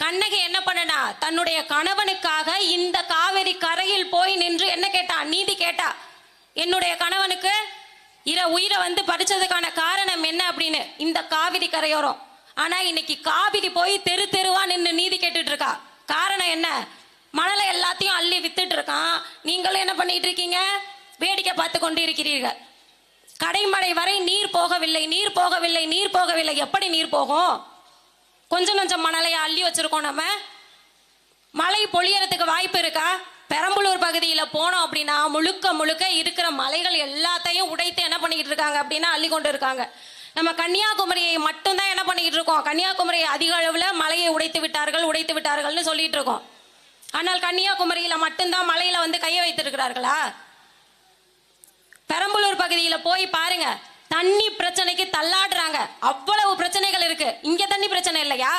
கண்ணகி என்ன பண்ணனா, தன்னுடைய கணவனுக்காக இந்த காவிரி கரையில் போய் நின்று என்ன கேட்டா, நீதி கேட்டா. என்னுடைய கணவனுக்கு உயிரை வந்து பறிச்சதுக்கான காரணம் என்ன அப்படின்னு, இந்த காவிரி கரையோரம். ஆனா இன்னைக்கு காவிரி போய் தெரு தெருவா நின்று நீதி கேட்டுட்டு இருக்கா. காரணம் என்ன? மணலை எல்லாத்தையும் அள்ளி வித்துட்டு இருக்கான். நீங்களும் என்ன பண்ணிட்டு இருக்கீங்க? வேடிக்கை பார்த்து கொண்டு இருக்கிறீர்கள். கடைமடை வரை நீர் போகவில்லை, நீர் போகவில்லை, நீர் போகவில்லை. எப்படி நீர் போகும்? கொஞ்சம் கொஞ்சம் மணலையை அள்ளி வச்சிருக்கோம். நம்ம மழை பொழியறதுக்கு வாய்ப்பு இருக்கா? பெரம்பலூர் பகுதியில் போனோம் அப்படின்னா முழுக்க முழுக்க இருக்கிற மலைகள் எல்லாத்தையும் உடைத்து என்ன பண்ணிக்கிட்டு இருக்காங்க அப்படின்னா அள்ளி கொண்டு இருக்காங்க. நம்ம கன்னியாகுமரியை மட்டும்தான் என்ன பண்ணிக்கிட்டு இருக்கோம், கன்னியாகுமரியை அதிக அளவில் மலையை உடைத்து விட்டார்கள்னு சொல்லிட்டு இருக்கோம். ஆனால் கன்னியாகுமரியில் மட்டும்தான் மலையில வந்து கையை வைத்திருக்கிறார்களா? பெரம்பலூர் பகுதியில் போய் பாருங்க, தண்ணி பிரச்சனைக்கு தள்ளாடுறாங்க. அவ்வளவு பிரச்சனைகள் இருக்கு. இங்க தண்ணி பிரச்சனை இல்லையா?